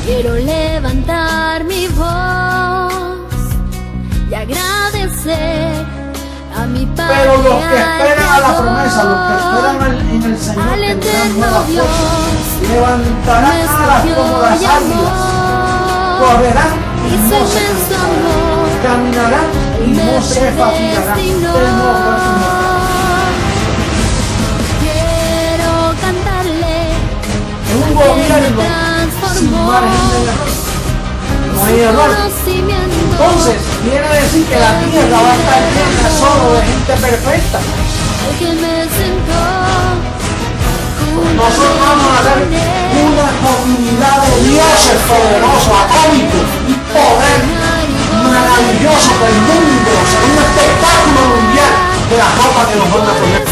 Quiero levantar mi voz y agradecer a mi Padre. Pero los que esperan a la promesa, los que esperan en el Señor, tendrán nueva fuerza, levantarán alas como las águilas, correrán y no se cansarán, caminarán y no se fatigarán. Quiero cantarle en un gobierno sin margen de error, no hay error. Entonces quiere decir que la tierra va a estar llena solo de gente perfecta. Nosotros vamos a ser una comunidad de dioses poderosos, atómicos y poder maravilloso del mundo, será un espectáculo mundial de la ropa que nos van a poner.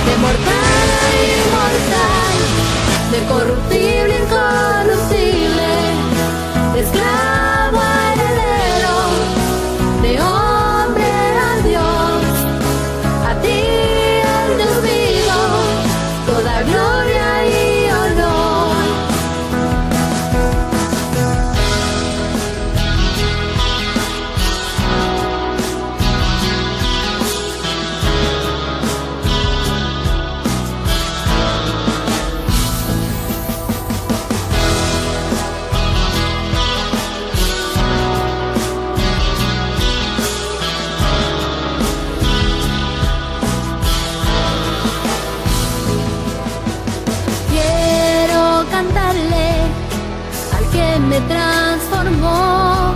De mortal a inmortal, de corruptible a incorruptible, de esclavo a heredero, de hombre a Dios, a ti el Dios vivo, toda gloria y honor. Me transformó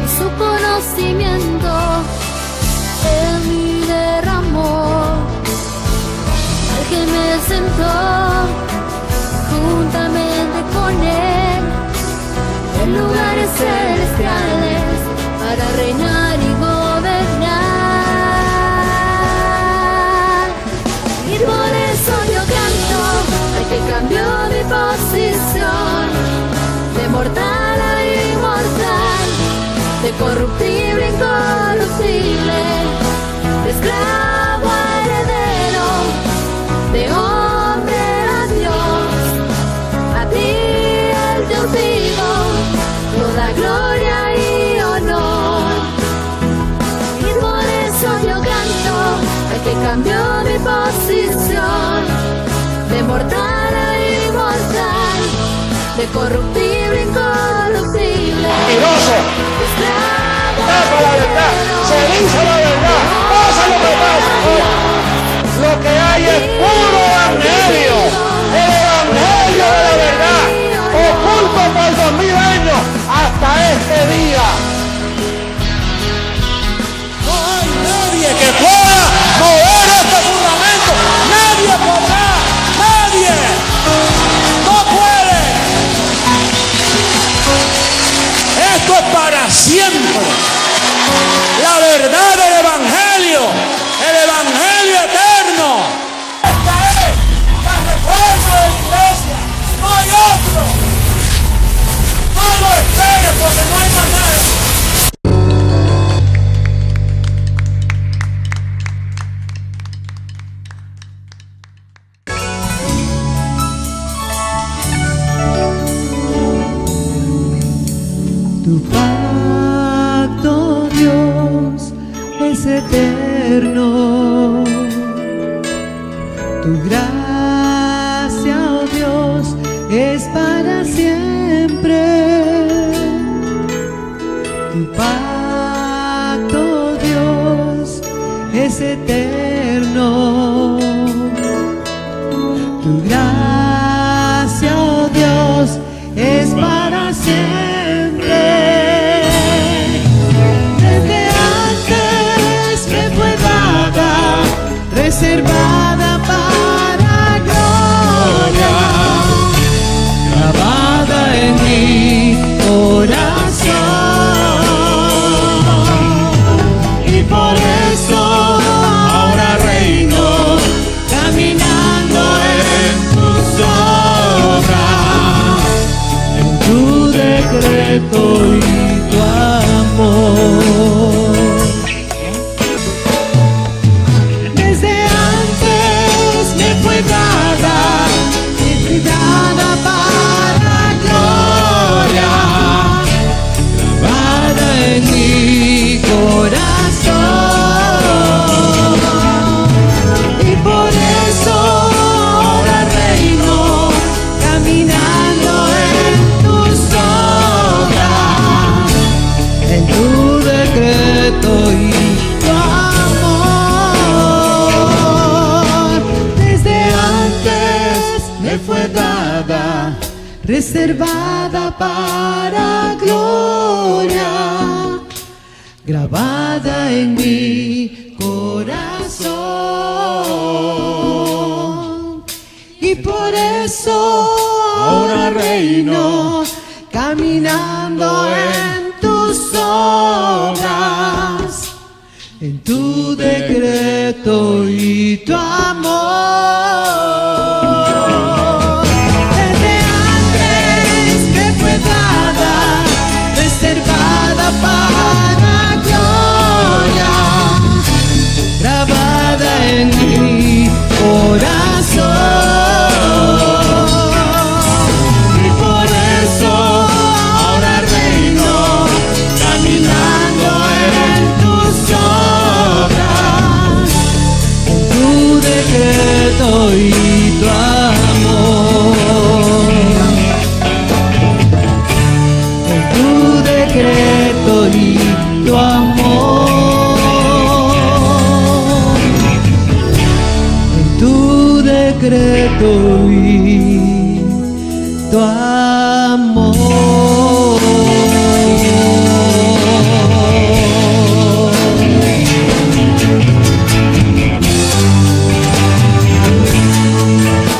y su conocimiento en mí derramó, al que me sentó juntamente con él en lugares celestiales para reinar y gobernar. Y por eso yo canto al que cambió mi posición, de mortal a inmortal, de corruptible a incorruptible, de esclavo a heredero, de hombre a Dios, a ti el Dios vivo, toda gloria y honor. Y por eso yo canto al que cambió mi posición, de mortal a inmortal, de corruptible, incorruptible. Mentiroso. Tapa la verdad, se dice la verdad, pasa lo que pasa. Lo que hay es puro evangelio, el evangelio de la verdad, oculto por 2000 años hasta este día. No hay nadie que pueda mover este fundamento, nadie podrá, nadie. No puede. Esto es para siempre. La verdad del evangelio, el evangelio eterno. Esta es la reforma de la iglesia. No hay otro. No lo esperes porque no hay más nada. Tu pacto, Dios, es eterno. Tu gracia, oh Dios, es para siempre. Tu pacto, Dios, es eterno. Tu gracia, oh Dios, es para siempre. Reservada para gloria, grabada en mi corazón, y por eso ahora reino, caminando en tus obras, en tu decreto y tu amor. reservada para gloria, grabada en mi corazón. Y por eso ahora reino, caminando en tus obras, en tu decreto y tu amor. Desde antes que fue dada, reservada para gloria, grabada en mi corazón. Y por eso ahora reino, caminando en tus obras, en tu decreto y tu amor, en tu decreto y tu amor, en tu decreto y tu amor.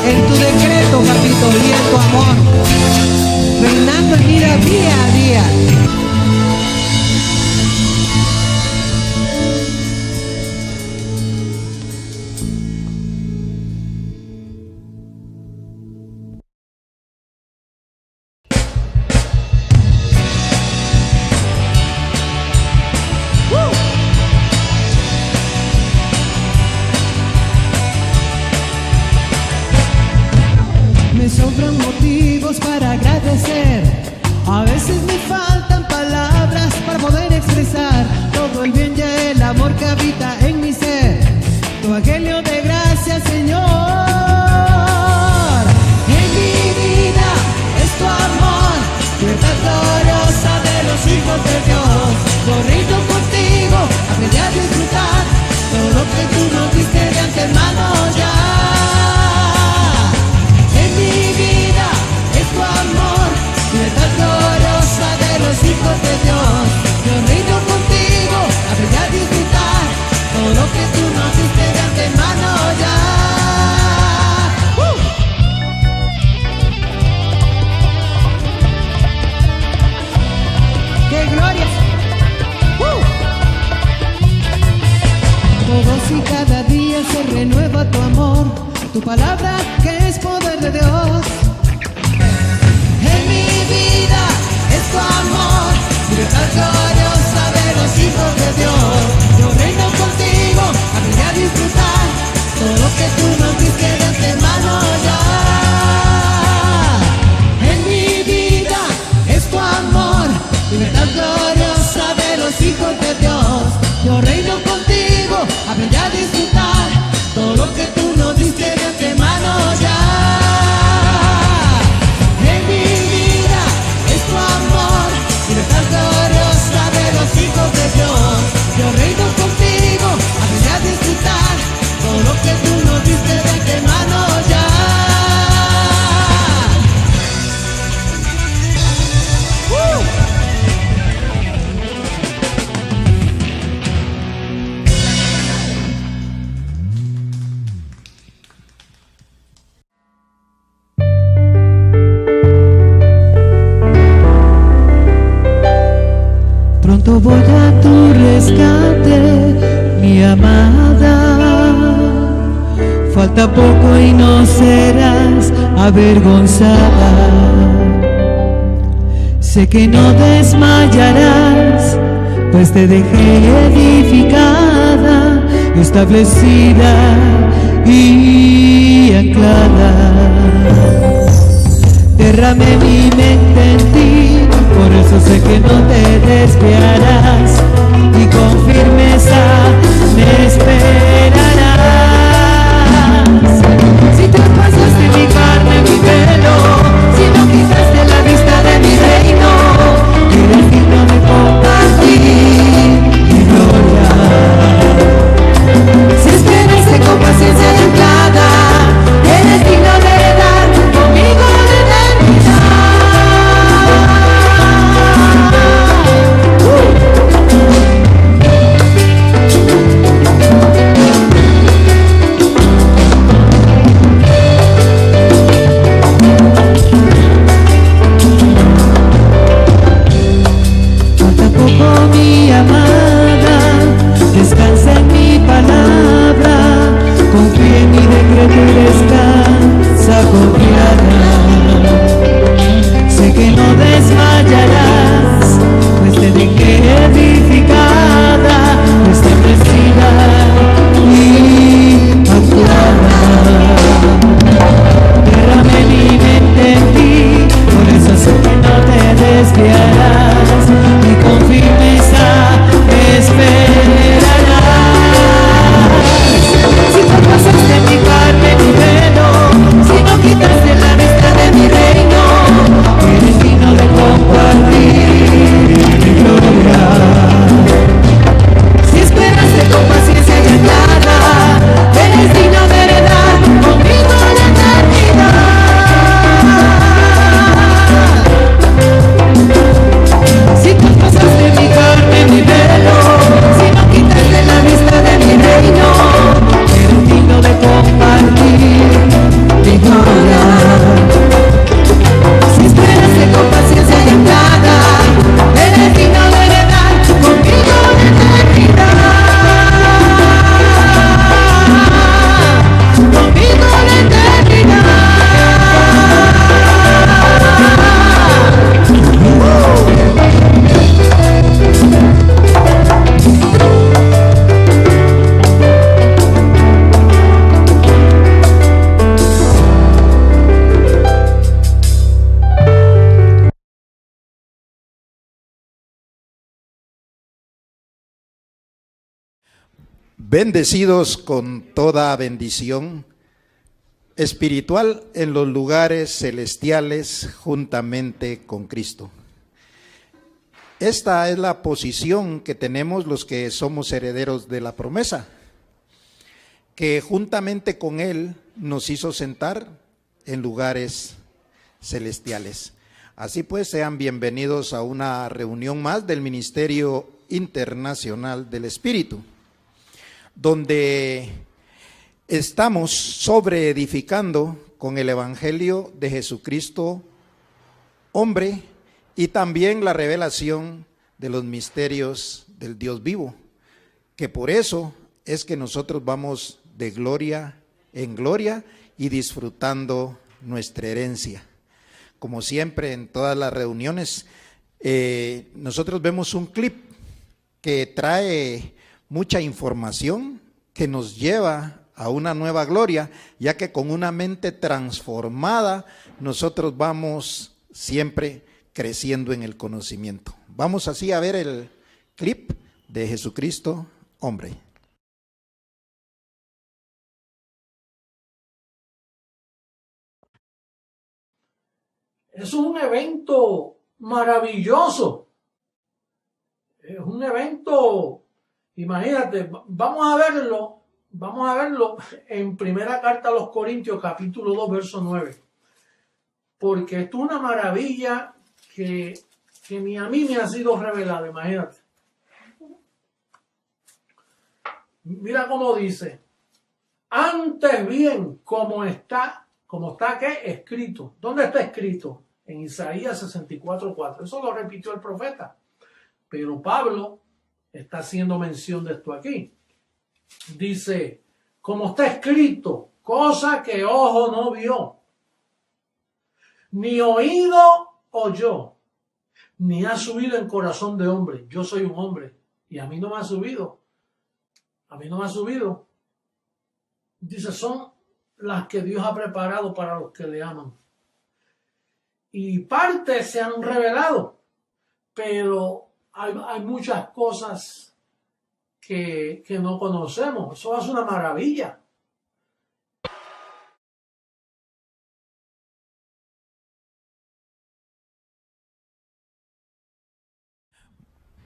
En tu decreto, papito, y en tu amor, reinando en vida día a día. Me sobran motivos para agradecer. A veces me faltan palabras para poder expresar todo el bien y el amor que habita en mi ser. Tu evangelio de gracia, Señor. Y en mi vida es tu amor, libertad gloriosa de los hijos de Dios. Corrido contigo, aprendí a disfrutar todo lo que tú nos diste de antemano ya. Libertad gloriosa de los hijos de Dios. Yo reino contigo, aprendí a disfrutar todo lo que tú nos diste de antemano ya. ¡Qué gloria! Todos y cada día se renueva tu amor, tu palabra que es poder de Dios. En mi vida es tu amor, libertad gloriosa de los hijos de Dios. Yo reino contigo, aprendí a disfrutar todo lo que tú nos diste de antemano ya. En mi vida es tu amor, libertad gloriosa de los hijos de Dios. Yo reino contigo, aprendí a disfrutar todo lo que tú nos diste de antemano ya. Libertad gloriosa de los hijos de Dios. Yo reino contigo, aprendí a disfrutar todo lo que tú nos diste de antemano ya. Pronto voy a tu rescate, mi amada. Falta poco y no serás avergonzada. Sé que no desmayarás, pues te dejé edificada, establecida y anclada. Derramé mi mente en ti, por eso sé que no te desviarás, y con firmeza me esperarás. Si traspasaste mi carne, mi velo, si no quitaste la vista de mi reino, eres digno de compartir mi gloria. Si esperaste con paciencia templada, eres digno de dar conmigo de eternidad. Bendecidos con toda bendición espiritual en los lugares celestiales juntamente con Cristo. Esta es la posición que tenemos los que somos herederos de la promesa, que juntamente con Él nos hizo sentar en lugares celestiales. Así pues, sean bienvenidos a una reunión más del Ministerio Internacional del Espíritu, donde estamos sobreedificando con el Evangelio de Jesucristo, hombre, y también la revelación de los misterios del Dios vivo, que por eso es que nosotros vamos de gloria en gloria y disfrutando nuestra herencia. Como siempre en todas las reuniones, nosotros vemos un clip que trae mucha información que nos lleva a una nueva gloria, ya que con una mente transformada nosotros vamos siempre creciendo en el conocimiento. Vamos así a ver el clip de Jesucristo, hombre. Es un evento maravilloso. Es un evento, imagínate, vamos a verlo en primera carta a los Corintios, capítulo 2, verso 9. Porque esto es una maravilla que ni a mí me ha sido revelada, imagínate. Mira cómo dice: antes bien, como está ¿qué? Escrito. ¿Dónde está escrito? En Isaías 64:4. Eso lo repitió el profeta. Pero Pablo está haciendo mención de esto aquí. Dice, como está escrito, cosa que ojo no vio, ni oído oyó, ni ha subido en corazón de hombre. Yo soy un hombre y a mí no me ha subido. Dice, son las que Dios ha preparado para los que le aman. Y partes se han revelado, pero hay muchas cosas que no conocemos. Eso es una maravilla.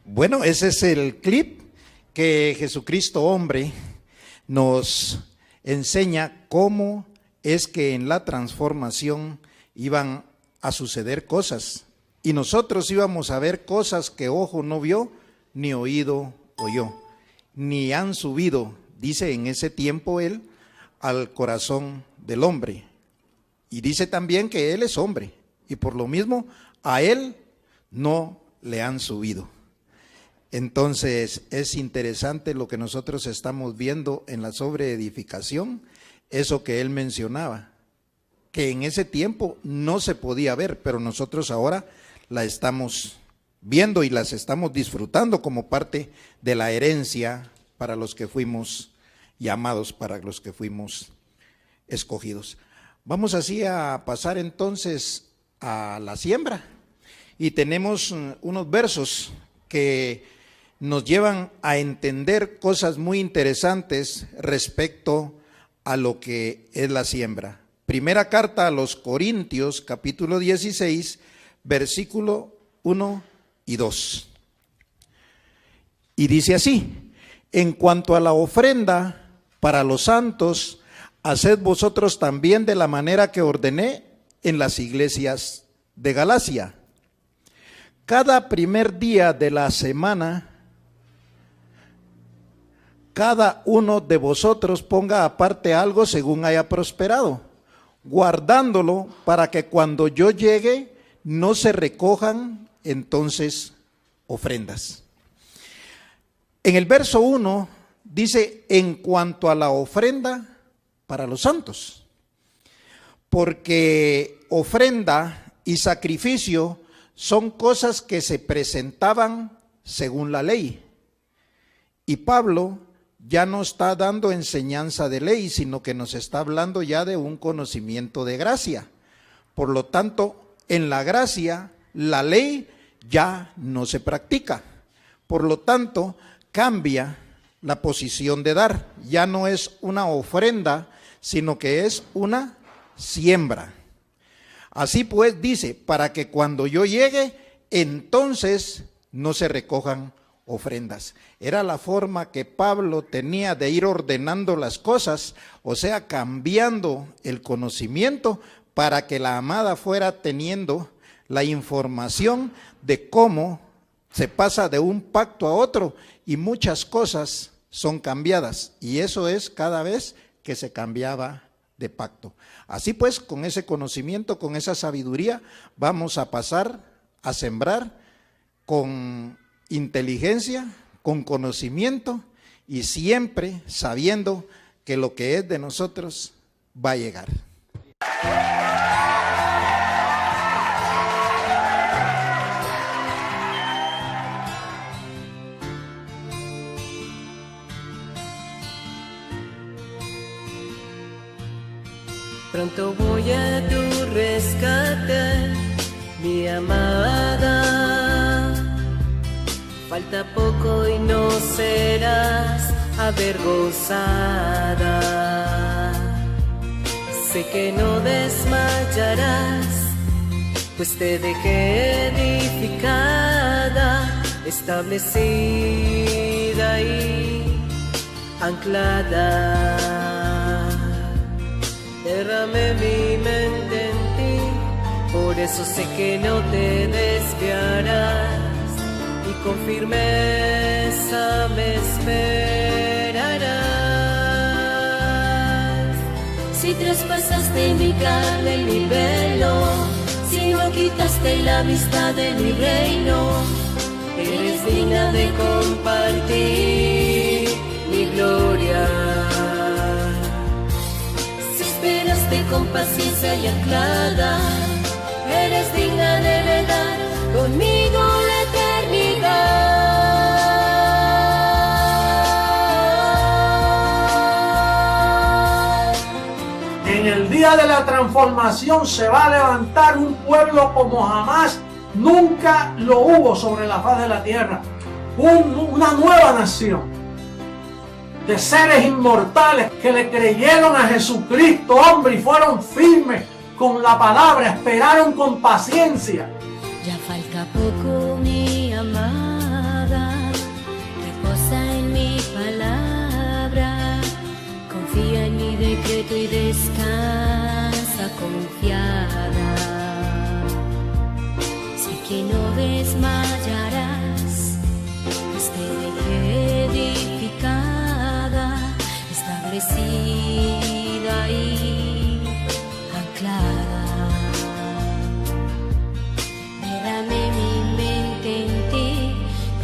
Bueno, ese es el clip que Jesucristo, hombre, nos enseña cómo es que en la transformación iban a suceder cosas. Y nosotros íbamos a ver cosas que ojo no vio, ni oído oyó, ni han subido, dice en ese tiempo él, al corazón del hombre. Y dice también que él es hombre, y por lo mismo a él no le han subido. Entonces es interesante lo que nosotros estamos viendo en la sobreedificación, eso que él mencionaba, que en ese tiempo no se podía ver, pero nosotros ahora la estamos viendo y las estamos disfrutando como parte de la herencia para los que fuimos llamados, para los que fuimos escogidos. Vamos así a pasar entonces a la siembra, y tenemos unos versos que nos llevan a entender cosas muy interesantes respecto a lo que es la siembra. Primera carta a los Corintios, capítulo 16, versículo 1 y 2. Y dice así: en cuanto a la ofrenda para los santos, haced vosotros también de la manera que ordené en las iglesias de Galacia. Cada primer día de la semana, cada uno de vosotros ponga aparte algo según haya prosperado, guardándolo para que cuando yo llegue no se recojan entonces ofrendas. En el verso 1 dice, en cuanto a la ofrenda para los santos, porque ofrenda y sacrificio son cosas que se presentaban según la ley. Y Pablo ya no está dando enseñanza de ley, sino que nos está hablando ya de un conocimiento de gracia. Por lo tanto, en la gracia, la ley ya no se practica. Por lo tanto, cambia la posición de dar. Ya no es una ofrenda, sino que es una siembra. Así pues dice, para que cuando yo llegue, entonces no se recojan ofrendas. Era la forma que Pablo tenía de ir ordenando las cosas, o sea, cambiando el conocimiento para que la amada fuera teniendo la información de cómo se pasa de un pacto a otro y muchas cosas son cambiadas, y eso es cada vez que se cambiaba de pacto. Así pues, con ese conocimiento, con esa sabiduría, vamos a pasar a sembrar con inteligencia, con conocimiento y siempre sabiendo que lo que es de nosotros va a llegar. Pronto voy a tu rescate, mi amada. Falta poco y no serás avergonzada. Sé que no desmayarás, pues te dejé edificada, establecida y anclada. Derramé mi mente en ti, por eso sé que no te desviarás, y con firmeza me esperarás. Si traspasaste mi carne, mi velo, si no quitaste la vista de mi reino, Eres digna de compartir mi gloria. esperaste con paciencia y anclada, eres digna de heredar conmigo la eternidad. En el día de la transformación se va a levantar un pueblo como jamás nunca lo hubo sobre la faz de la tierra. Una nueva nación de seres inmortales que le creyeron a Jesucristo, hombre, y fueron firmes con la palabra, esperaron con paciencia. Ya falta poco, mi amada, reposa en mi palabra, confía en mi decreto y descansa confiada. Sé que no desmayarás, pues te dejé edificada, establecida y anclada. Derramé mi mente en ti,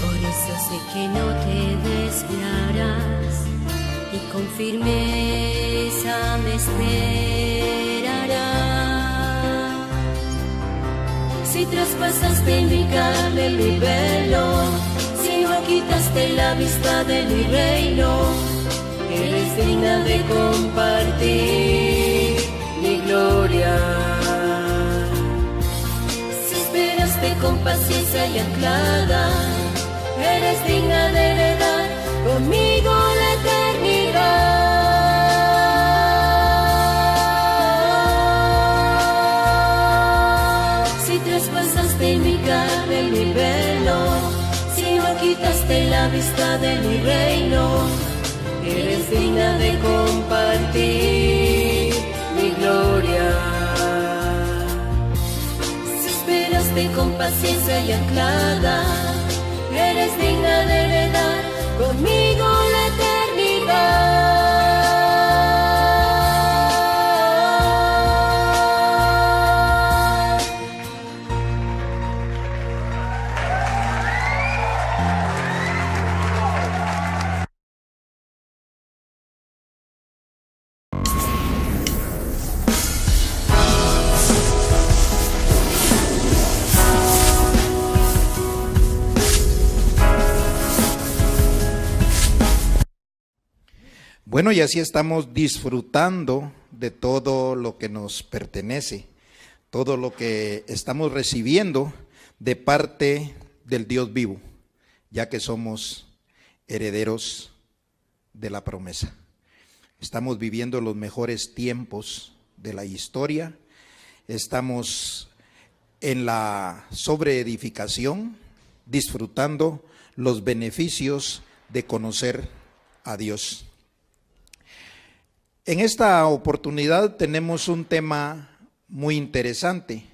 por eso sé que no te desviarás, y con firmeza me esperarás. Si traspasaste mi carne, mi velo, si no quitaste la vista de mi reino, Eres digna de compartir mi gloria. si esperaste con paciencia y anclada, eres digna de heredar conmigo la eternidad. Si traspasaste mi carne, mi velo, si no quitaste la vista de mi reino, Eres digna de compartir mi gloria. si esperaste con paciencia y anclada, eres digna de heredar conmigo la eternidad. Bueno, y así estamos disfrutando de todo lo que nos pertenece, todo lo que estamos recibiendo de parte del Dios vivo, ya que somos herederos de la promesa. Estamos viviendo los mejores tiempos de la historia, estamos en la sobreedificación, disfrutando los beneficios de conocer a Dios. En esta oportunidad tenemos un tema muy interesante.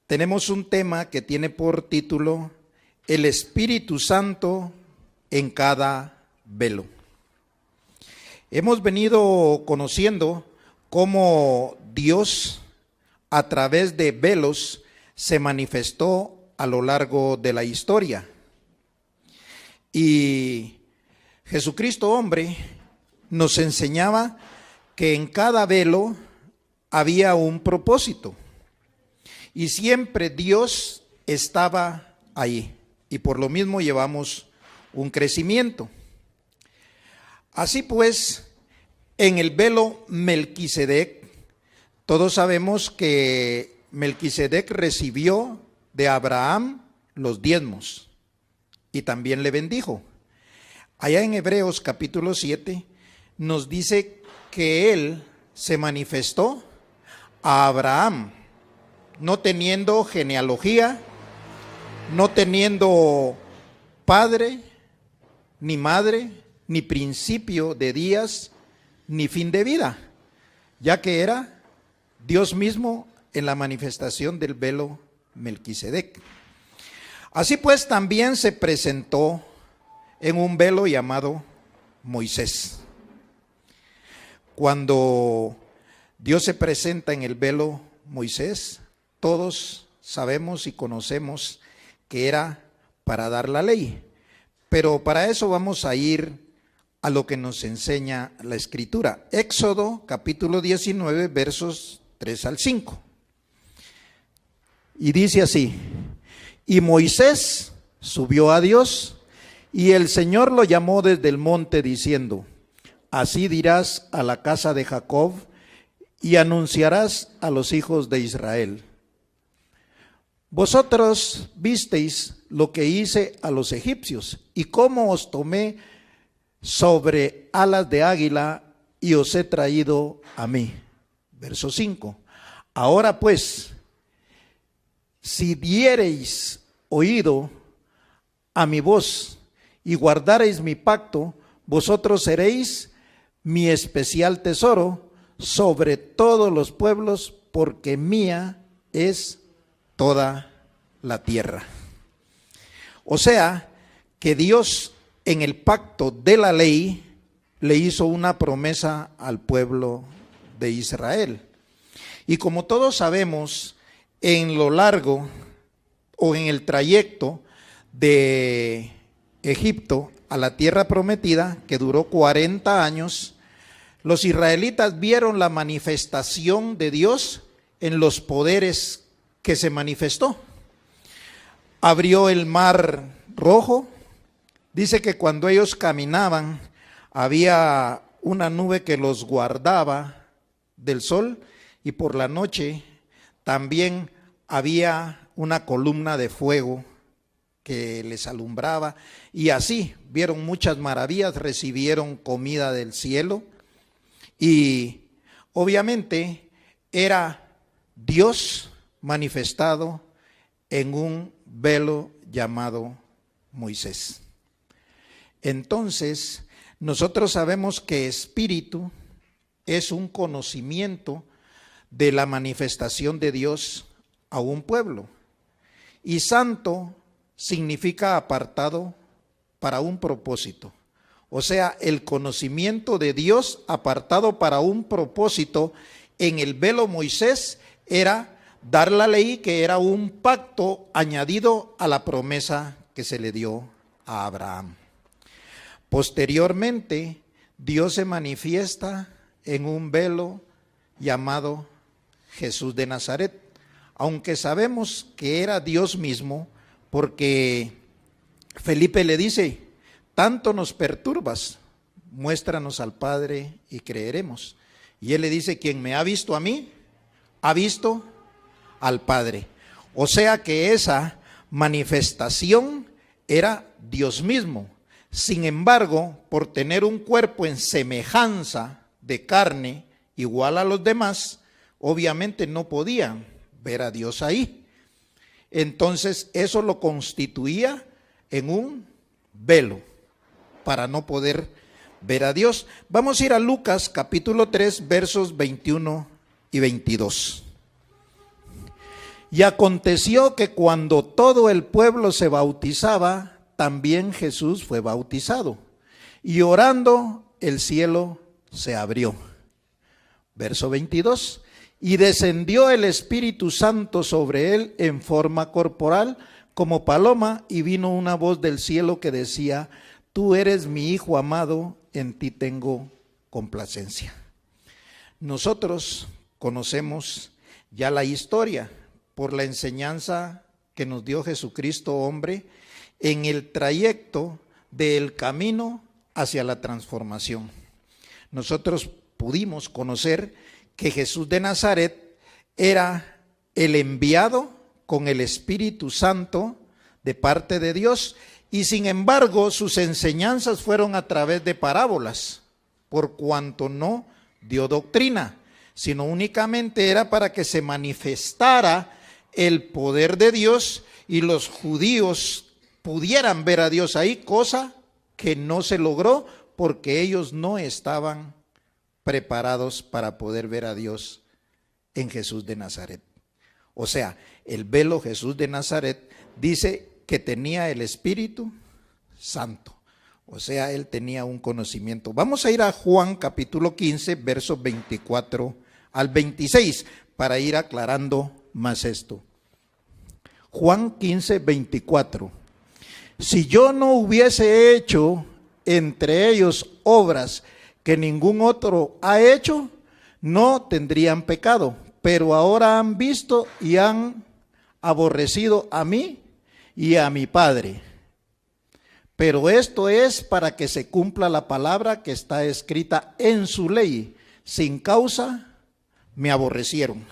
Tenemos un tema que tiene por título El Espíritu Santo en cada velo. Hemos venido conociendo cómo Dios a través de velos se manifestó a lo largo de la historia. Y Jesucristo hombre nos enseñaba que en cada velo había un propósito. Y siempre Dios estaba ahí. Y por lo mismo llevamos un crecimiento. Así pues, en el velo Melquisedec, todos sabemos que Melquisedec recibió de Abraham los diezmos y también le bendijo. Allá en Hebreos capítulo 7 nos dice que él se manifestó a Abraham, no teniendo genealogía, no teniendo padre, ni madre, ni principio de días, ni fin de vida, ya que era Dios mismo en la manifestación del velo Melquisedec. Así pues, también se presentó en un velo llamado Moisés. Cuando Dios se presenta en el velo Moisés, todos sabemos y conocemos que era para dar la ley. Pero para eso vamos a ir a lo que nos enseña la Escritura. Éxodo capítulo 19, versos 3 al 5. Y dice así: y Moisés subió a Dios, y el Señor lo llamó desde el monte diciendo: así dirás a la casa de Jacob y anunciarás a los hijos de Israel: vosotros visteis lo que hice a los egipcios y cómo os tomé sobre alas de águila y os he traído a mí. Verso 5. Ahora pues, si diereis oído a mi voz y guardareis mi pacto, vosotros seréis mi especial tesoro sobre todos los pueblos, porque mía es toda la tierra. O sea, que Dios en el pacto de la ley le hizo una promesa al pueblo de Israel. Y como todos sabemos, en lo largo o en el trayecto de Egipto a la tierra prometida, que duró 40 años, los israelitas vieron la manifestación de Dios en los poderes que se manifestó. Abrió el mar rojo. Dice que cuando ellos caminaban había una nube que los guardaba del sol, y por la noche también había una columna de fuego que les alumbraba, y así vieron muchas maravillas, recibieron comida del cielo, y obviamente era Dios manifestado en un velo llamado Moisés. Entonces, nosotros sabemos que espíritu es un conocimiento de la manifestación de Dios a un pueblo, y santo significa apartado para un propósito. O sea, el conocimiento de Dios apartado para un propósito en el velo Moisés era dar la ley, que era un pacto añadido a la promesa que se le dio a Abraham. Posteriormente, Dios se manifiesta en un velo llamado Jesús de Nazaret, aunque sabemos que era Dios mismo, porque Felipe le dice: tanto nos perturbas, muéstranos al Padre y creeremos. Y él le dice: quien me ha visto a mí, ha visto al Padre. O sea que esa manifestación era Dios mismo. Sin embargo, por tener un cuerpo en semejanza de carne igual a los demás, obviamente no podían ver a Dios ahí. Entonces eso lo constituía en un velo para no poder ver a Dios. Vamos a ir a Lucas capítulo 3 versos 21 y 22. Y aconteció que cuando todo el pueblo se bautizaba, también Jesús fue bautizado. Y orando, el cielo se abrió. Verso 22. Y descendió el Espíritu Santo sobre él en forma corporal, como paloma, y vino una voz del cielo que decía: tú eres mi Hijo amado, en ti tengo complacencia. Nosotros conocemos ya la historia por la enseñanza que nos dio Jesucristo hombre en el trayecto del camino hacia la transformación. Nosotros pudimos conocer que Jesús de Nazaret era el enviado con el Espíritu Santo de parte de Dios, y sin embargo sus enseñanzas fueron a través de parábolas, por cuanto no dio doctrina, sino únicamente era para que se manifestara el poder de Dios y los judíos pudieran ver a Dios ahí, cosa que no se logró porque ellos no estaban preparados para poder ver a Dios en Jesús de Nazaret. O sea, el velo Jesús de Nazaret dice que tenía el Espíritu Santo. O sea, él tenía un conocimiento. Vamos a ir a Juan capítulo 15, versos 24 al 26, para ir aclarando más esto. Juan 15, 24. Si yo no hubiese hecho entre ellos obras que ningún otro ha hecho, no tendrían pecado, pero ahora han visto y han aborrecido a mí y a mi Padre. Pero esto es para que se cumpla la palabra que está escrita en su ley: sin causa me aborrecieron.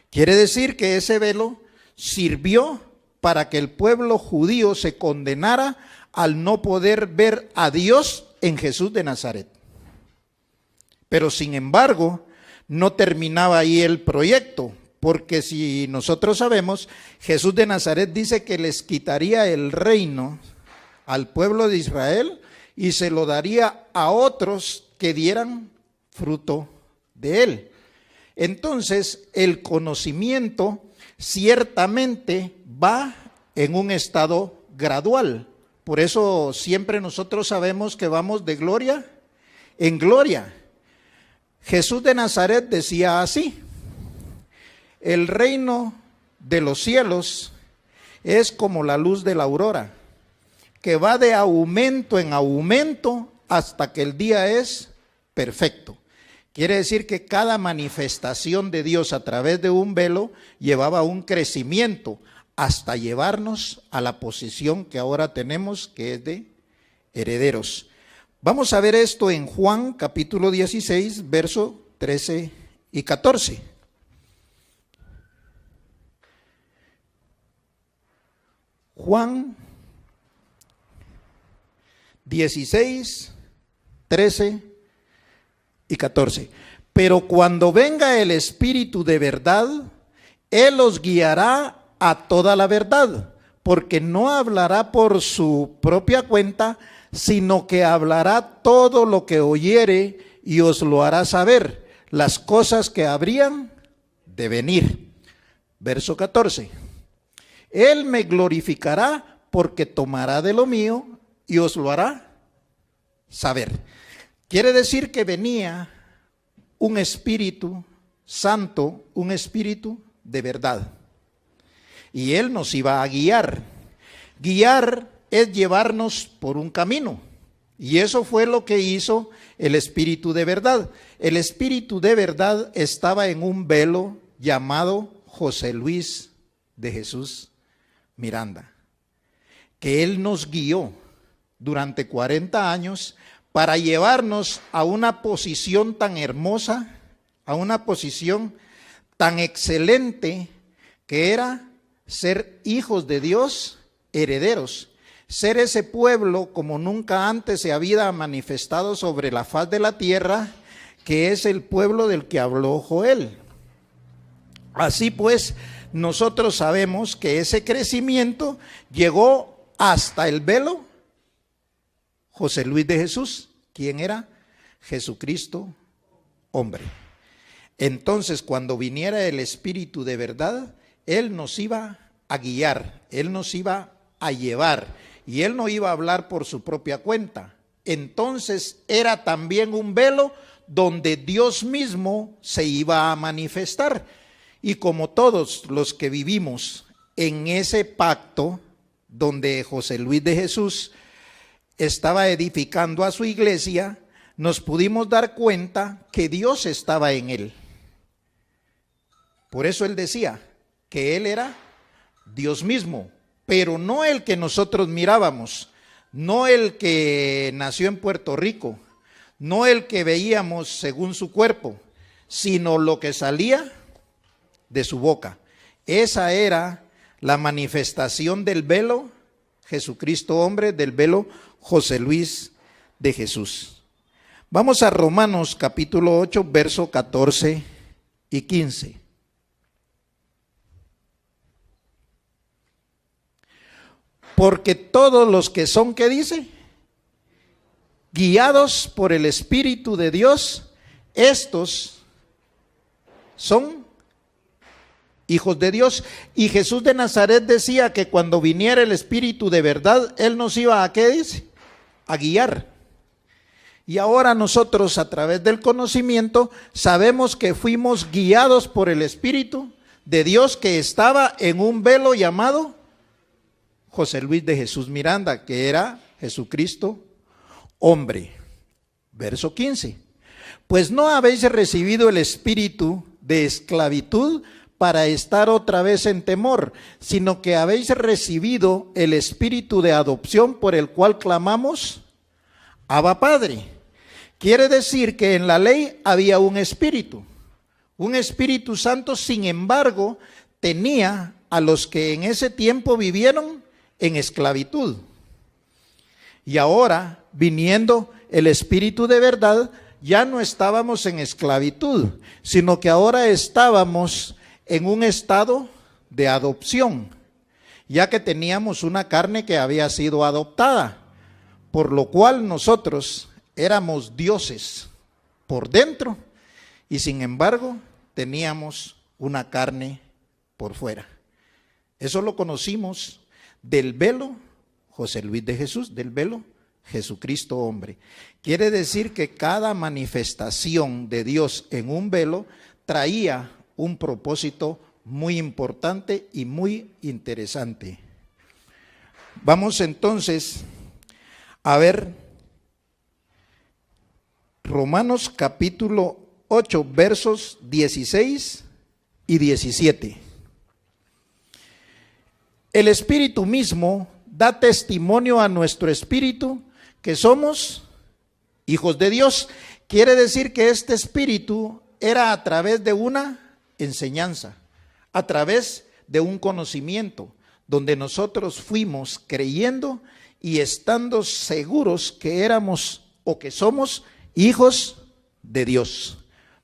Quiere decir que ese velo sirvió para que el pueblo judío se condenara al no poder ver a Dios en Jesús de Nazaret. Pero sin embargo, no terminaba ahí el proyecto, porque si nosotros sabemos, Jesús de Nazaret dice que les quitaría el reino al pueblo de Israel y se lo daría a otros que dieran fruto de él. Entonces, el conocimiento ciertamente va en un estado gradual. Por eso siempre nosotros sabemos que vamos de gloria en gloria. Jesús de Nazaret decía así: el reino de los cielos es como la luz de la aurora, que va de aumento en aumento hasta que el día es perfecto. Quiere decir que cada manifestación de Dios a través de un velo llevaba un crecimiento hasta llevarnos a la posición que ahora tenemos, que es de herederos. Vamos a ver esto en Juan capítulo 16, verso 13 y 14. Juan 16, 13 y 14. Pero cuando venga el Espíritu de verdad, Él os guiará a toda la verdad, porque no hablará por su propia cuenta, sino que hablará todo lo que oyere y os lo hará saber, las cosas que habrían de venir. Verso 14. Él me glorificará porque tomará de lo mío y os lo hará saber. Quiere decir que venía un Espíritu Santo, un Espíritu de verdad. Y Él nos iba a guiar. Guiar es llevarnos por un camino. Y eso fue lo que hizo el Espíritu de verdad. El Espíritu de verdad estaba en un velo llamado José Luis de Jesús Miranda, que Él nos guió durante 40 años para llevarnos a una posición tan hermosa, a una posición tan excelente, que era ser hijos de Dios, herederos. ser ese pueblo como nunca antes se había manifestado sobre la faz de la tierra, que es el pueblo del que habló Joel. Así pues, nosotros sabemos que ese crecimiento llegó hasta el velo José Luis de Jesús. ¿Quién era? Jesucristo, hombre. Entonces, cuando viniera el Espíritu de verdad, Él nos iba a guiar, Él nos iba a llevar, y Él no iba a hablar por su propia cuenta. Entonces, era también un velo donde Dios mismo se iba a manifestar. Y como todos los que vivimos en ese pacto, donde José Luis de Jesús estaba edificando a su iglesia, nos pudimos dar cuenta que Dios estaba en él. Por eso él decía que él era Dios mismo, pero no el que nosotros mirábamos, no el que nació en Puerto Rico, no el que veíamos según su cuerpo, sino lo que salía de su boca. Esa era la manifestación del velo Jesucristo hombre, del velo José Luis de Jesús. Vamos a Romanos capítulo 8, verso 14 y 15. Porque todos los que son, ¿qué dice? Guiados por el Espíritu de Dios, estos son hijos de Dios. Y Jesús de Nazaret decía que cuando viniera el Espíritu de verdad, Él nos iba a, ¿qué dice? A guiar. Y ahora nosotros, a través del conocimiento, sabemos que fuimos guiados por el Espíritu de Dios, que estaba en un velo llamado José Luis de Jesús Miranda, que era Jesucristo hombre. Verso 15. Pues no habéis recibido el espíritu de esclavitud para estar otra vez en temor, sino que habéis recibido el espíritu de adopción, por el cual clamamos, Abba Padre. Quiere decir que en la ley había un Espíritu Santo, sin embargo, tenía a los que en ese tiempo vivieron en esclavitud. Y ahora, viniendo el Espíritu de verdad, ya no estábamos en esclavitud, sino que ahora estábamos en un estado de adopción, ya que teníamos una carne que había sido adoptada, por lo cual nosotros éramos dioses por dentro y sin embargo teníamos una carne por fuera. Eso lo conocimos del velo José Luis de Jesús, del velo Jesucristo hombre. Quiere decir que cada manifestación de Dios en un velo traía un propósito muy importante y muy interesante. Vamos entonces a ver Romanos capítulo 8, versos 16 y 17. El Espíritu mismo da testimonio a nuestro espíritu que somos hijos de Dios. Quiere decir que este espíritu era a través de una enseñanza, a través de un conocimiento, donde nosotros fuimos creyendo y estando seguros que éramos o que somos hijos de Dios.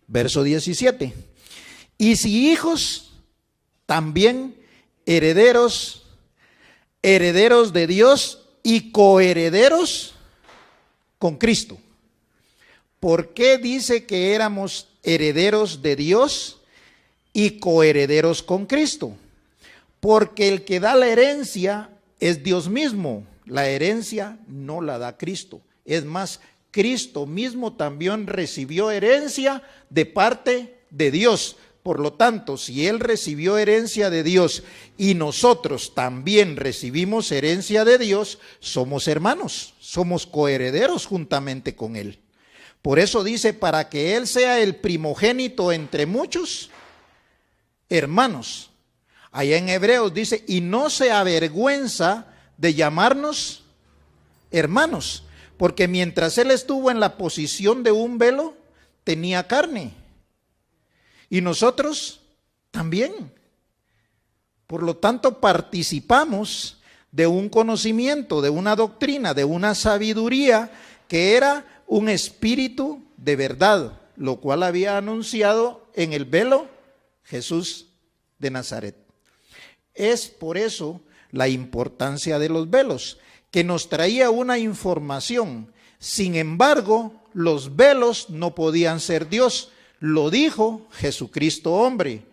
Verso 17. Y si hijos, también herederos, herederos de Dios y coherederos con Cristo. ¿Por qué dice que éramos herederos de Dios y coherederos con Cristo? Porque el que da la herencia es Dios mismo. La herencia no la da Cristo. Es más, Cristo mismo también recibió herencia de parte de Dios. Por lo tanto, si Él recibió herencia de Dios y nosotros también recibimos herencia de Dios, somos hermanos, somos coherederos juntamente con Él. Por eso dice, para que Él sea el primogénito entre muchos hermanos. Allá en Hebreos dice, y no se avergüenza de llamarnos hermanos, porque mientras Él estuvo en la posición de un velo, tenía carne. Y nosotros también. Por lo tanto, participamos de un conocimiento, de una doctrina, de una sabiduría que era un espíritu de verdad, lo cual había anunciado en el velo Jesús de Nazaret. Es por eso la importancia de los velos, que nos traía una información. Sin embargo, los velos no podían ser Dios. Lo dijo Jesucristo hombre.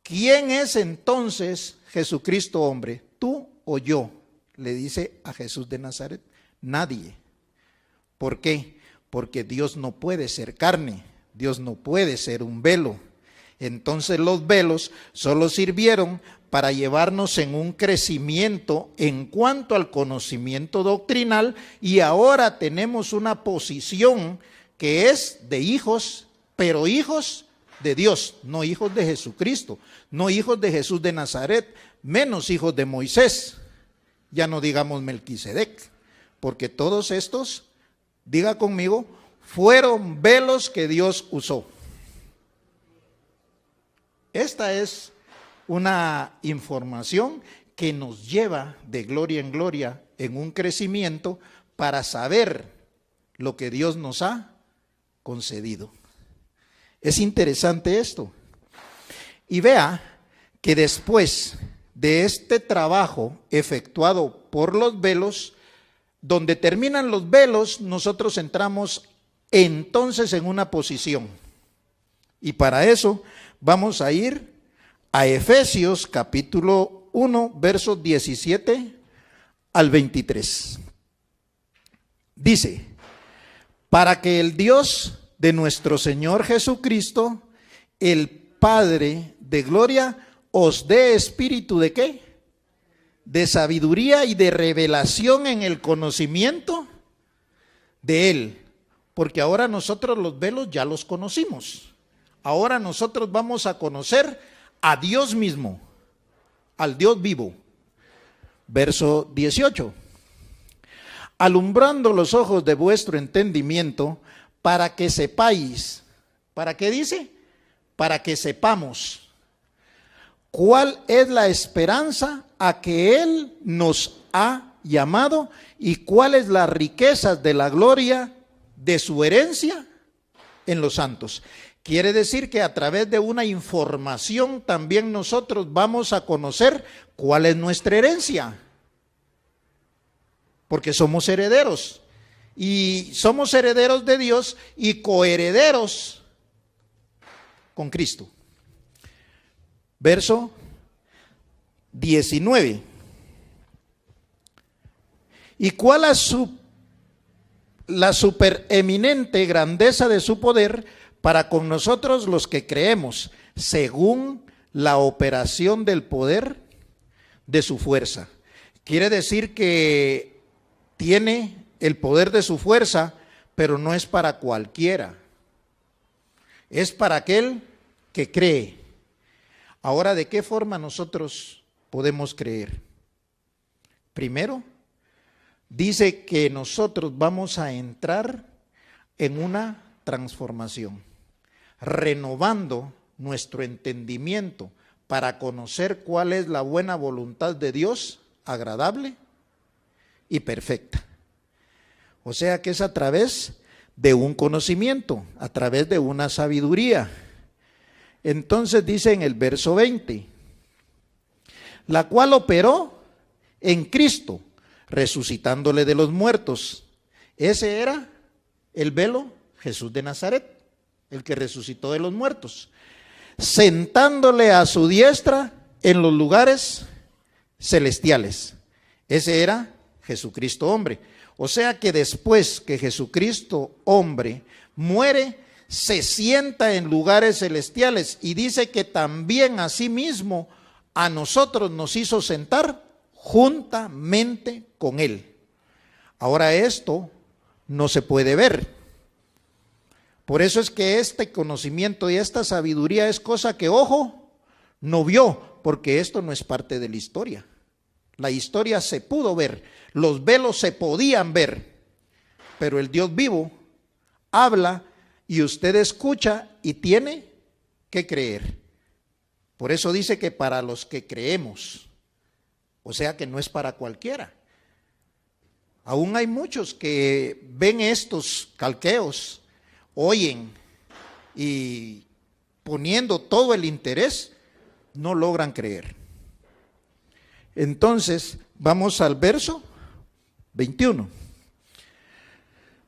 ¿Quién es entonces Jesucristo hombre? ¿Tú o yo? Le dice a Jesús de Nazaret. Nadie. ¿Por qué? Porque Dios no puede ser carne. Dios no puede ser un velo. Entonces los velos solo sirvieron para llevarnos en un crecimiento en cuanto al conocimiento doctrinal, y ahora tenemos una posición que es de hijos, pero hijos de Dios, no hijos de Jesucristo, no hijos de Jesús de Nazaret, menos hijos de Moisés, ya no digamos Melquisedec, porque todos estos, diga conmigo, fueron velos que Dios usó. Esta es una información que nos lleva de gloria en gloria en un crecimiento para saber lo que Dios nos ha concedido. Es interesante esto. Y vea que después de este trabajo efectuado por los velos, donde terminan los velos, nosotros entramos entonces en una posición. Y para eso vamos a ir a Efesios capítulo 1, versos 17 al 23. Dice, para que el Dios de nuestro Señor Jesucristo, el Padre de gloria, os dé espíritu de ¿qué? De sabiduría y de revelación en el conocimiento de Él. Porque ahora nosotros los velos ya los conocimos. Ahora nosotros vamos a conocer a Dios mismo, al Dios vivo. Verso 18. Alumbrando los ojos de vuestro entendimiento, para que sepáis, ¿para qué dice? Para que sepamos cuál es la esperanza a que Él nos ha llamado y cuáles las riquezas de la gloria de su herencia en los santos. Quiere decir que a través de una información también nosotros vamos a conocer cuál es nuestra herencia, porque somos herederos, y somos herederos de Dios y coherederos con Cristo. Verso 19. ¿Y cuál es la supereminente grandeza de su poder para con nosotros los que creemos, según la operación del poder de su fuerza? Quiere decir que tiene el poder de su fuerza, pero no es para cualquiera. Es para aquel que cree. Ahora, ¿de qué forma nosotros podemos creer? Primero, dice que nosotros vamos a entrar en una transformación, renovando nuestro entendimiento para conocer cuál es la buena voluntad de Dios, agradable y perfecta. O sea que es a través de un conocimiento, a través de una sabiduría. Entonces dice en el verso 20, la cual operó en Cristo, resucitándole de los muertos. Ese era el velo, Jesús de Nazaret, el que resucitó de los muertos, sentándole a su diestra en los lugares celestiales. Ese era Jesucristo hombre. O sea que después que Jesucristo hombre muere, se sienta en lugares celestiales, y dice que también asimismo a nosotros nos hizo sentar juntamente con Él. Ahora esto no se puede ver. Por eso es que este conocimiento y esta sabiduría es cosa que ojo no vio, porque esto no es parte de la historia. La historia se pudo ver, los velos se podían ver, pero el Dios vivo habla y usted escucha y tiene que creer. Por eso dice que para los que creemos, O sea que no es para cualquiera. Aún hay muchos que ven estos calqueos, oyen y poniendo todo el interés, no logran creer. Entonces, vamos al verso 21.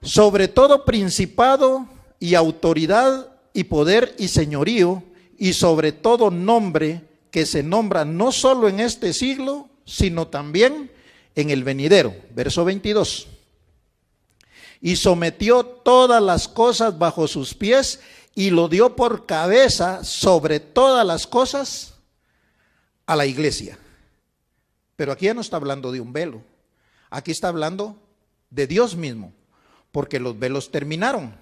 Sobre todo principado y autoridad y poder y señorío, y sobre todo nombre que se nombra no solo en este siglo, sino también en el venidero. Verso 22. Y sometió todas las cosas bajo sus pies y lo dio por cabeza sobre todas las cosas a la iglesia. Pero aquí ya no está hablando de un velo, aquí está hablando de Dios mismo, porque los velos terminaron.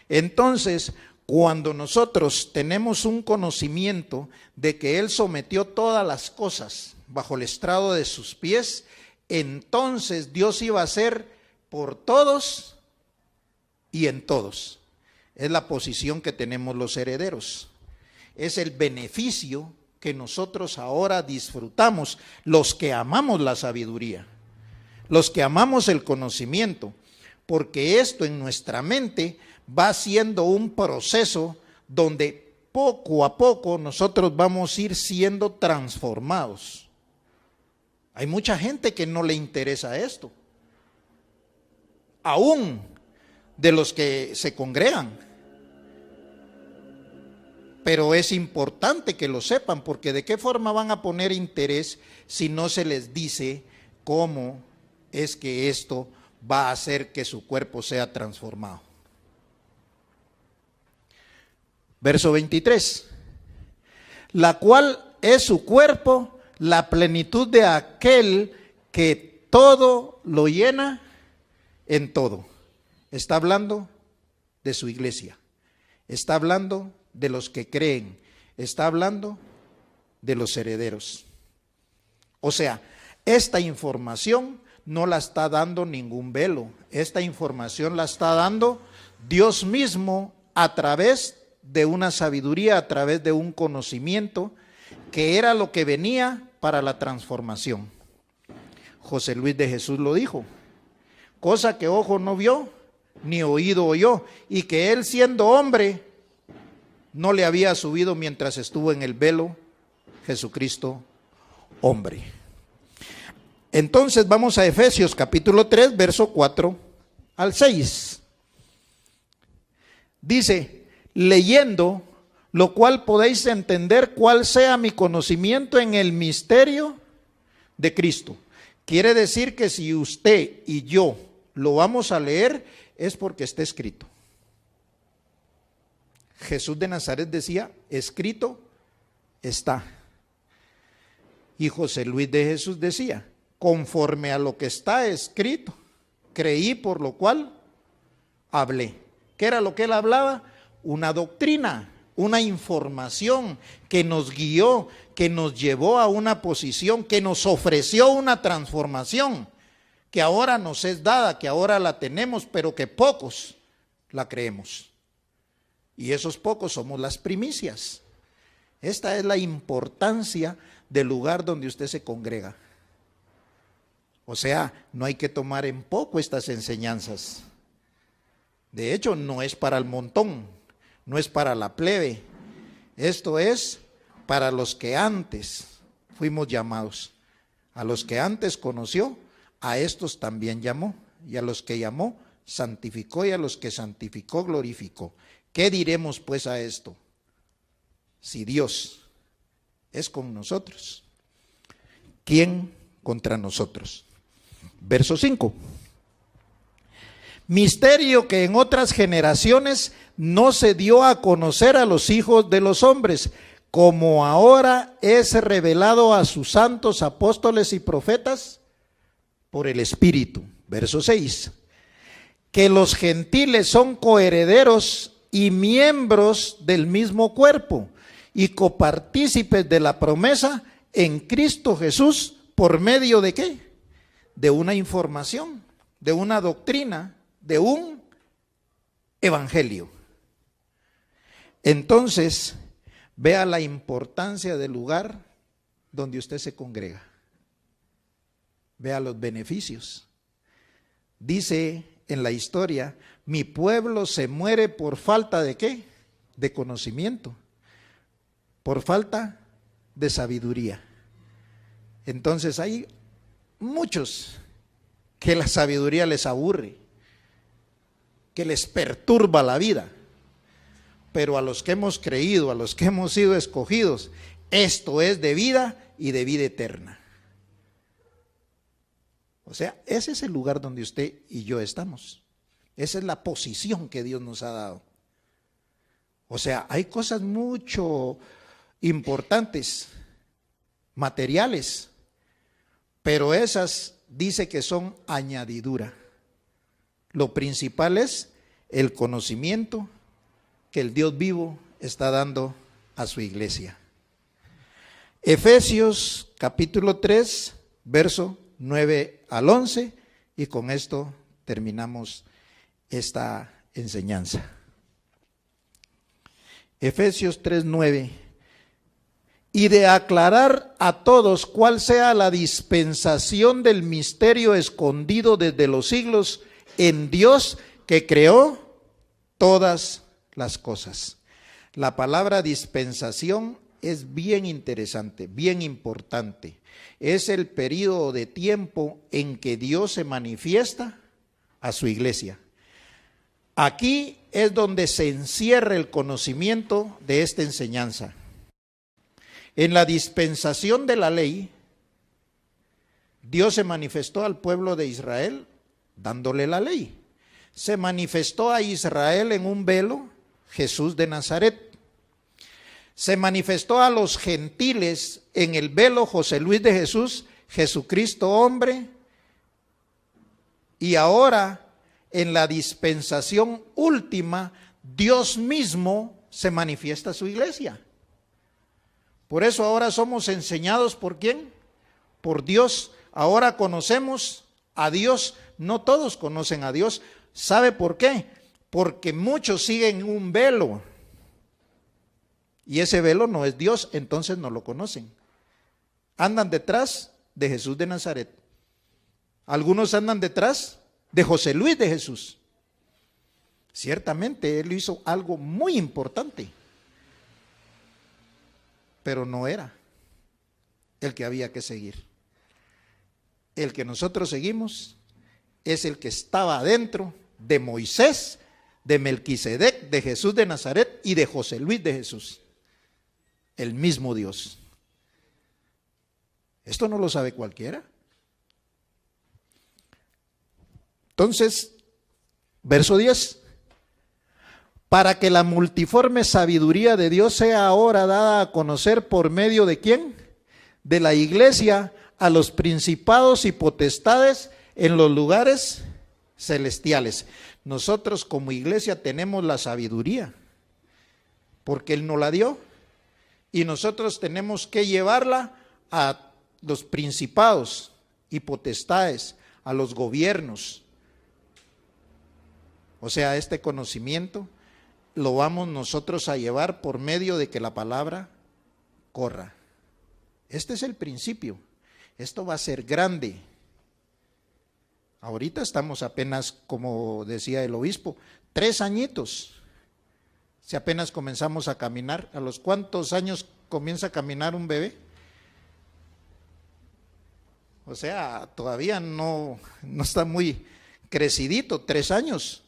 Entonces, cuando nosotros tenemos un conocimiento de que Él sometió todas las cosas bajo el estrado de sus pies, entonces Dios iba a hacer por todos y en todos. Es la posición que tenemos los herederos. Es el beneficio que nosotros ahora disfrutamos, los que amamos la sabiduría, los que amamos el conocimiento, porque esto en nuestra mente va siendo un proceso donde poco a poco nosotros vamos a ir siendo transformados. Hay mucha gente que no le interesa esto, aún de los que se congregan. Pero es importante que lo sepan, porque ¿de qué forma van a poner interés si no se les dice cómo es que esto va a hacer que su cuerpo sea transformado? Verso 23. La cual es su cuerpo, la plenitud de aquel que todo lo llena en todo. Está hablando de su iglesia. Está hablando de los que creen. Está hablando de los herederos. O sea, esta información no la está dando ningún velo. Esta información la está dando Dios mismo a través de una sabiduría, a través de un conocimiento que era lo que venía para la transformación. José Luis de Jesús lo dijo: cosa que ojo no vio, ni oído oyó, y que él siendo hombre no le había subido mientras estuvo en el velo, Jesucristo hombre. Entonces vamos a Efesios capítulo 3, verso 4 al 6. Dice: leyendo, lo cual podéis entender cuál sea mi conocimiento en el misterio de Cristo. Quiere decir que si usted y yo lo vamos a leer, es porque está escrito. Jesús de Nazaret decía: escrito está. Y José Luis de Jesús decía: conforme a lo que está escrito, creí, por lo cual hablé. ¿Qué era lo que él hablaba? Una doctrina, una información que nos guió, que nos llevó a una posición, que nos ofreció una transformación, que ahora nos es dada, que ahora la tenemos, pero que pocos la creemos. Y esos pocos somos las primicias. Esta es la importancia del lugar donde usted se congrega. O sea, no hay que tomar en poco estas enseñanzas. De hecho, no es para el montón, no es para la plebe. Esto es para los que antes fuimos llamados. A los que antes conoció, a estos también llamó. Y a los que llamó, santificó, y a los que santificó, glorificó. ¿Qué diremos pues a esto? Si Dios es con nosotros, ¿quién contra nosotros? Verso 5. Misterio que en otras generaciones no se dio a conocer a los hijos de los hombres, como ahora es revelado a sus santos apóstoles y profetas por el Espíritu. Verso 6. Que los gentiles son coherederos y miembros del mismo cuerpo y copartícipes de la promesa en Cristo Jesús, ¿por medio de qué? De una información, de una doctrina, de un evangelio. Entonces, vea la importancia del lugar donde usted se congrega. vea los beneficios. Dice en la historia, mi pueblo se muere por falta de ¿qué? De conocimiento, por falta de sabiduría. Entonces hay muchos que la sabiduría les aburre, que les perturba la vida. Pero a los que hemos creído, a los que hemos sido escogidos, esto es de vida y de vida eterna. O sea, ese es el lugar donde usted y yo estamos. Esa es la posición que Dios nos ha dado. O sea, hay cosas mucho importantes, materiales, pero esas dice que son añadidura. Lo principal es el conocimiento que el Dios vivo está dando a su iglesia. Efesios capítulo 3, verso 9 al 11, y con esto terminamos esta enseñanza. Efesios 3, 9. Y de aclarar a todos cuál sea la dispensación del misterio escondido desde los siglos en Dios que creó todas las cosas. La palabra dispensación es bien interesante, bien importante. Es el periodo de tiempo en que Dios se manifiesta a su iglesia. Aquí es donde se encierra el conocimiento de esta enseñanza. En la dispensación de la ley, Dios se manifestó al pueblo de Israel dándole la ley. Se manifestó a Israel en un velo, Jesús de Nazaret. Se manifestó a los gentiles en el velo, José Luis de Jesús, Jesucristo hombre. Y ahora, en la dispensación última, Dios mismo se manifiesta a su iglesia. Por eso ahora somos enseñados ¿por quién? Por Dios. Ahora conocemos a Dios. No todos conocen a Dios. ¿Sabe por qué? Porque muchos siguen un velo. Y ese velo no es Dios, entonces no lo conocen. Andan detrás de Jesús de Nazaret. Algunos andan detrás de José Luis de Jesús. Ciertamente él hizo algo muy importante, pero no era el que había que seguir. El que nosotros seguimos es el que estaba adentro de Moisés, de Melquisedec, de Jesús de Nazaret y de José Luis de Jesús. El mismo Dios. Esto no lo sabe cualquiera. Entonces, verso 10. Para que la multiforme sabiduría de Dios sea ahora dada a conocer por medio de ¿quién? De la iglesia a los principados y potestades en los lugares celestiales. Nosotros como iglesia tenemos la sabiduría, porque Él nos la dio, y nosotros tenemos que llevarla a los principados y potestades, a los gobiernos. O sea, este conocimiento lo vamos nosotros a llevar por medio de que la palabra corra. Este es el principio. Esto va a ser grande. Ahorita estamos apenas, como decía el obispo, 3 añitos. Si apenas comenzamos a caminar, ¿a los cuántos años comienza a caminar un bebé? O sea, todavía no está muy crecidito, 3 años.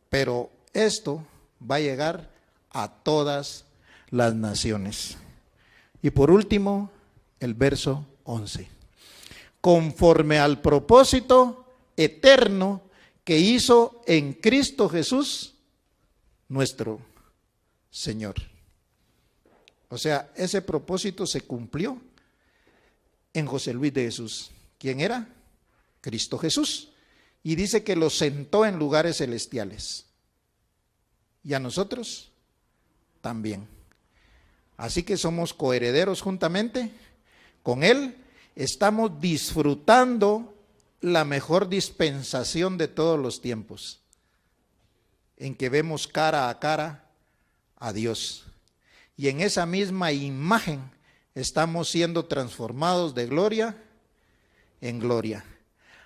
Pero esto va a llegar a todas las naciones. Y por último, el verso 11. Conforme al propósito eterno que hizo en Cristo Jesús, nuestro Señor. O sea, ese propósito se cumplió en José Luis de Jesús. ¿Quién era? Cristo Jesús. Y dice que lo sentó en lugares celestiales. Y a nosotros también. Así que somos coherederos juntamente con Él. Estamos disfrutando la mejor dispensación de todos los tiempos, en que vemos cara a cara a Dios. Y en esa misma imagen estamos siendo transformados de gloria en gloria.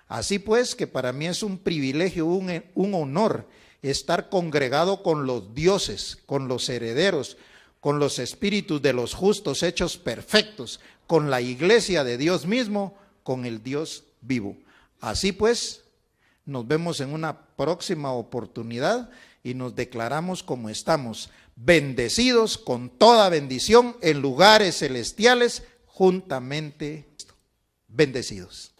Así pues, que para mí es un privilegio, un honor estar congregado con los dioses, con los herederos, con los espíritus de los justos hechos perfectos, con la iglesia de Dios mismo, con el Dios vivo. Así pues, nos vemos en una próxima oportunidad y nos declaramos como estamos, bendecidos con toda bendición en lugares celestiales, juntamente bendecidos.